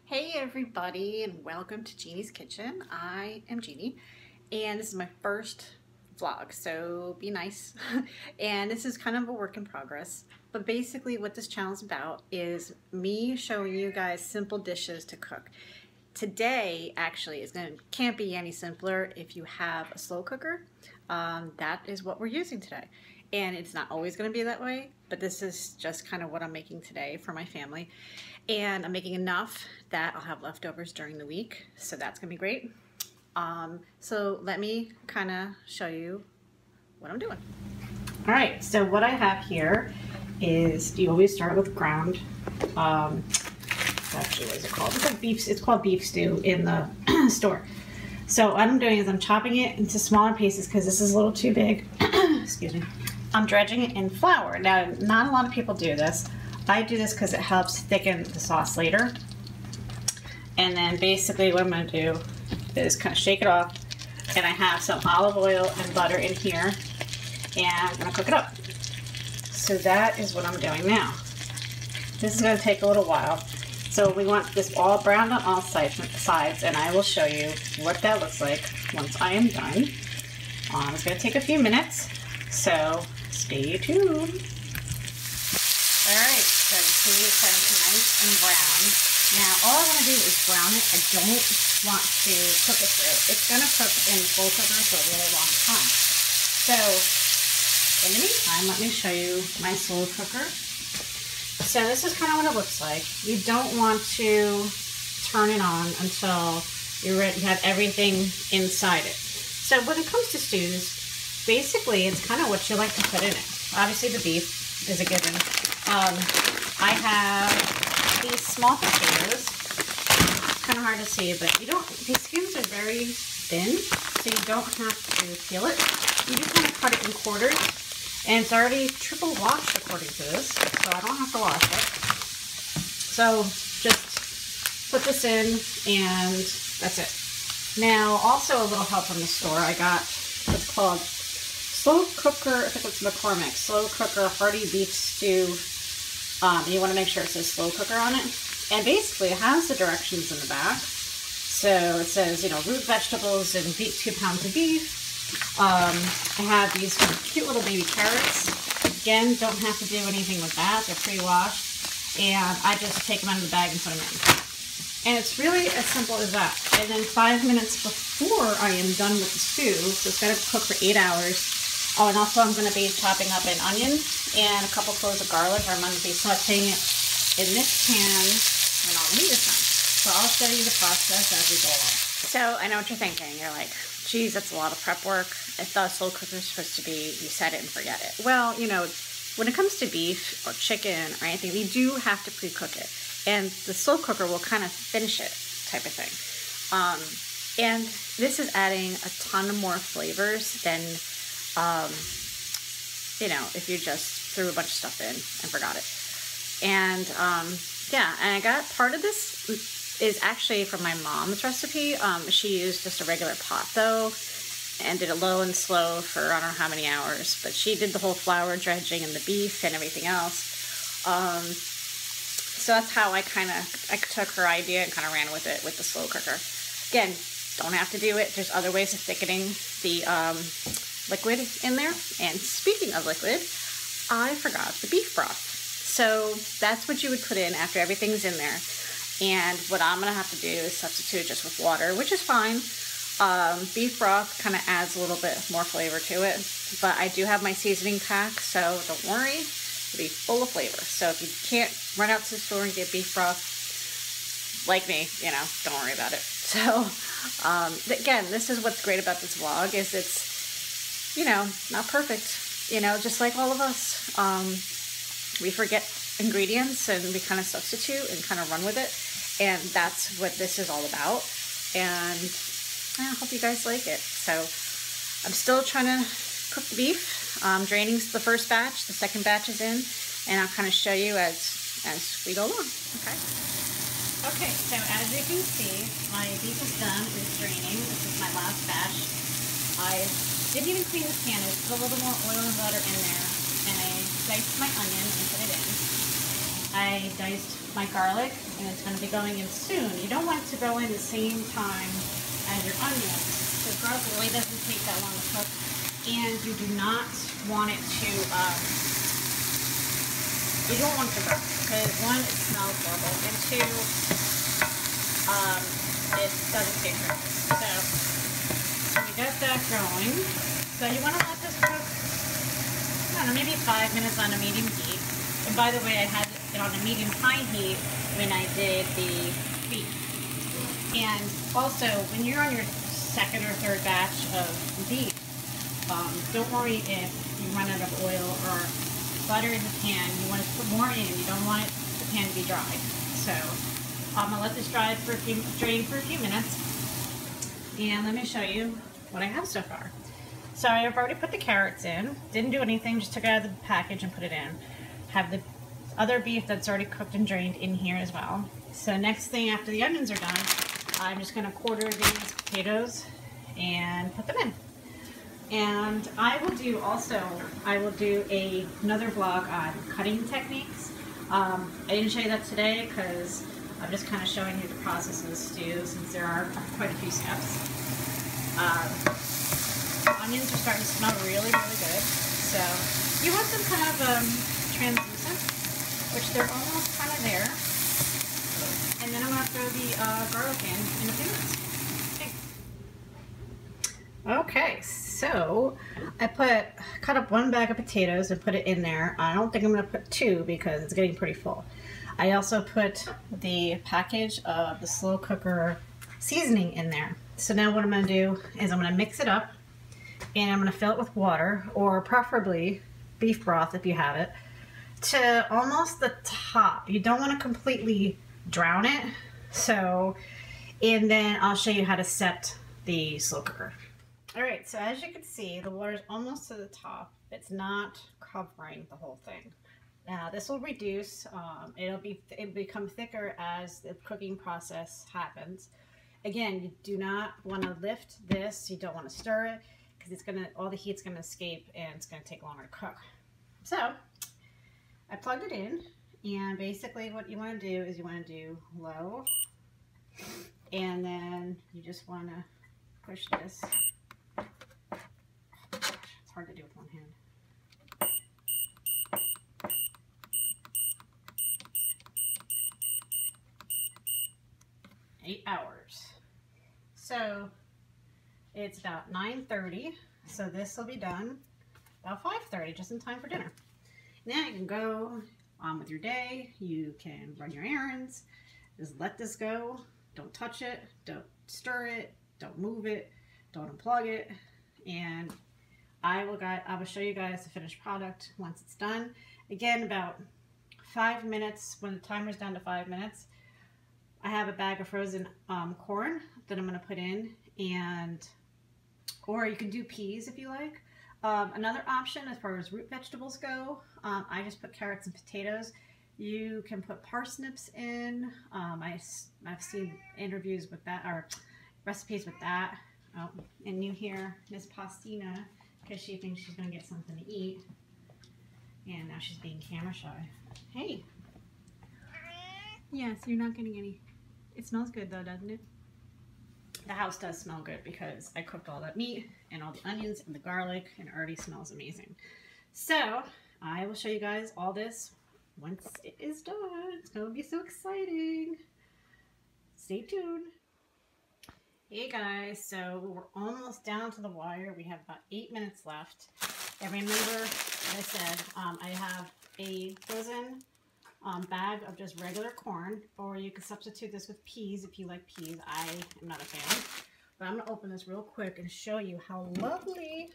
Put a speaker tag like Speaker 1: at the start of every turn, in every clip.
Speaker 1: Hey everybody, and welcome to Jeannie's Kitchen. I am Jeannie and this is my first vlog, so be nice. And this is kind of a work in progress, but basically what this channel is about is me showing you guys simple dishes to cook. Today actually can't be any simpler if you have a slow cooker. That is what we're using today. And it's not always going to be that way, but this is just kind of what I'm making today for my family. And I'm making enough that I'll have leftovers during the week, so that's gonna be great. So let me kind of show you what I'm doing. All right, so what I have here is, you always start with ground, actually what is it called? It's called beef stew in the store. So what I'm doing is I'm chopping it into smaller pieces because this is a little too big. Excuse me. I'm dredging it in flour. Now, not a lot of people do this. I do this because it helps thicken the sauce later. And then basically what I'm going to do is kind of shake it off. And I have some olive oil and butter in here. And I'm going to cook it up. So that is what I'm doing now. This is going to take a little while. So we want this all browned on all sides, and I will show you what that looks like once I am done. It's going to take a few minutes, so stay tuned. Alright, so see it's nice and brown. Now all I want to do is brown it. I don't want to cook it through. It's going to cook in the slow cooker for a really long time. So in the meantime, let me show you my slow cooker. So this is kind of what it looks like. You don't want to turn it on until you have everything inside it. So when it comes to stews, basically it's kind of what you like to put in it. Obviously the beef is a given. I have these small potatoes. It's kind of hard to see, but these skins are very thin, so you don't have to peel it. You just kind of cut it in quarters, and it's already triple washed according to this, so I don't have to wash it. So just put this in, and that's it. Now, also a little help from the store. I got what's called Slow Cooker, I think it's McCormick, Slow Cooker Hearty Beef Stew. You want to make sure it says slow cooker on it. And basically it has the directions in the back. So it says, root vegetables and 2 pounds of beef. I have these cute little baby carrots. Again, don't have to do anything with that. They're pre-washed. And I just take them out of the bag and put them in. And it's really as simple as that. And then 5 minutes before I am done with the stew, so it's got to cook for 8 hours. Oh, and also I'm going to be chopping up an onion and a couple cloves of garlic. I'm going to be sauteing it in this pan when all the meat is done. So I'll show you the process as we go along. So I know what you're thinking. You're like, geez, that's a lot of prep work. I thought a slow cooker is supposed to be, you set it and forget it. Well, when it comes to beef or chicken or anything, you do have to pre-cook it. And the slow cooker will kind of finish it type of thing. And this is adding a ton more flavors than if you just threw a bunch of stuff in and forgot it. And yeah, and I got part of this is actually from my mom's recipe. She used just a regular pot though, and did it low and slow for I don't know how many hours, but she did the whole flour dredging and the beef and everything else. So that's how I took her idea and kind of ran with it with the slow cooker. Again, don't have to do it. There's other ways of thickening the liquid in there. And speaking of liquid, I forgot the beef broth. So that's what you would put in after everything's in there. And what I'm gonna have to do is substitute just with water, which is fine. Beef broth kind of adds a little bit more flavor to it, but I do have my seasoning pack, so don't worry, it'll be full of flavor. So if you can't run out to the store and get beef broth, like me, don't worry about it. So again, this is what's great about this vlog, is it's not perfect, just like all of us. We forget ingredients and we kind of substitute and kind of run with it. And that's what this is all about. And I hope you guys like it. So I'm still trying to cook the beef. Draining the first batch, the second batch is in, and I'll kind of show you as we go along, okay? Okay, so as you can see, my beef is done, it's draining. This is my last batch. I didn't even clean this pan. I just put a little more oil and butter in there, and I diced my onion and put it in. I diced my garlic, and it's going to be going in soon. You don't want it to go in the same time as your onions, because garlic really doesn't take that long to cook, and you do not want it to, you don't want it to burn, because one, it smells horrible, and two, it doesn't taste very good. So we got that going. So you want to let this cook, I don't know, maybe 5 minutes on a medium heat. And by the way, I had it on a medium-high heat when I did the beef. And also, when you're on your second or third batch of beef, don't worry if you run out of oil or butter in the pan. You want to put more in. You don't want the pan to be dry. So I'm gonna let this drain for a few minutes, and let me show you what I have so far. So I've already put the carrots in. Didn't do anything, just took it out of the package and put it in. Have the other beef that's already cooked and drained in here as well. So next thing after the onions are done, I'm just gonna quarter these potatoes and put them in. And I will do another vlog on cutting techniques. I didn't show you that today because I'm just kind of showing you the process of the stew, since there are quite a few steps. Onions are starting to smell really, really good. So you want them kind of translucent, which they're almost kind of there. And then I'm going to throw the garlic in a few minutes. Okay, so I cut up 1 bag of potatoes and put it in there. I don't think I'm going to put 2 because it's getting pretty full. I also put the package of the slow cooker seasoning in there. So now what I'm going to do is I'm going to mix it up, and I'm going to fill it with water, or preferably beef broth if you have it, to almost the top. You don't want to completely drown it. So, and then I'll show you how to set the slow cooker. All right, so as you can see, the water is almost to the top. It's not covering the whole thing. Now this will reduce, it'll become thicker as the cooking process happens. Again, you do not want to lift this, you don't want to stir it, because all the heat's gonna escape and it's gonna take longer to cook. So, I plugged it in, and basically what you want to do is you want to do low, and then you just want to push this. Oh, gosh, it's hard to do with one hand. 8 hours. So it's about 9:30, so this will be done about 5:30, just in time for dinner. Now you can go on with your day, you can run your errands, just let this go, don't touch it, don't stir it, don't move it, don't unplug it, and I will show you guys the finished product once it's done. Again, about 5 minutes, when the timer's down to 5 minutes, I have a bag of frozen corn that I'm going to put in, or you can do peas if you like. Another option as far as root vegetables go, I just put carrots and potatoes. You can put parsnips in. I've seen interviews with that, or recipes with that. Oh, and you hear Miss Pastina, because she thinks she's going to get something to eat. And now she's being camera shy. Hey. Yes, you're not getting any. It smells good though, doesn't it? The house does smell good because I cooked all that meat and all the onions and the garlic, and it already smells amazing. So I will show you guys all this once it is done. It's going to be so exciting. Stay tuned. Hey guys, so we're almost down to the wire. We have about 8 minutes left. And remember, like I said, I have a frozen bag of just regular corn, or you can substitute this with peas if you like peas. I am not a fan. But I'm going to open this real quick and show you how lovely,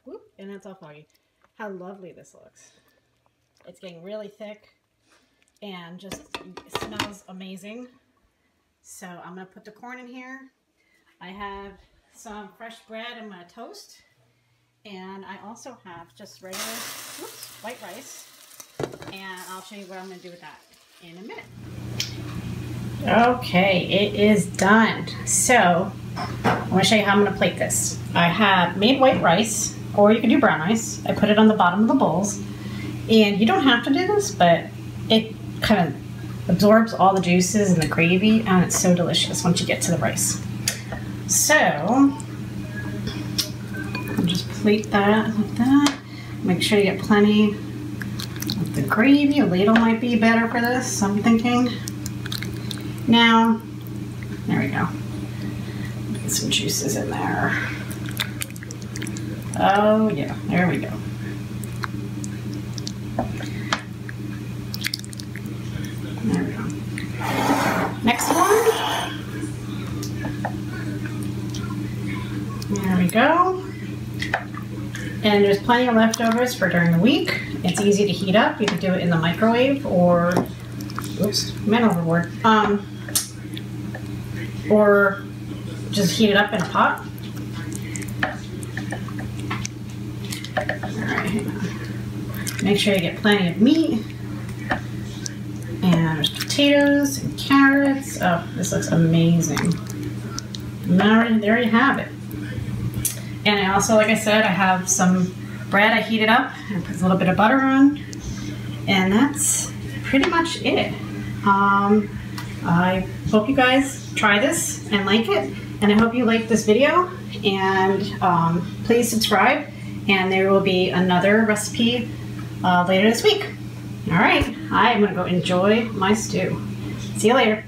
Speaker 1: whoop, and that's all foggy, how lovely this looks. It's getting really thick and just smells amazing. So I'm going to put the corn in here. I have some fresh bread I'm going to toast. And I also have just regular white rice. And I'll show you what I'm going to do with that in a minute. Okay, it is done. So I'm going to show you how I'm going to plate this. I have made white rice, or you can do brown rice. I put it on the bottom of the bowls. And you don't have to do this, but it kind of absorbs all the juices and the gravy, and it's so delicious once you get to the rice. So, I'll just plate that like that. Make sure you get plenty of the gravy. A ladle might be better for this, I'm thinking. Now, there we go. Get some juices in there. Oh yeah, there we go. There we go. Next one. There we go. And there's plenty of leftovers for during the week. It's easy to heat up. You can do it in the microwave or, oops, went overboard. Or just heat it up in a pot. Alright, hang on. Make sure you get plenty of meat. And there's potatoes and carrots. Oh, this looks amazing. And there you have it. And I also, like I said, I have some bread I heated up and put a little bit of butter on. And that's pretty much it. I hope you guys try this and like it. And I hope you like this video. And please subscribe. And there will be another recipe later this week. All right, I'm gonna go enjoy my stew. See you later.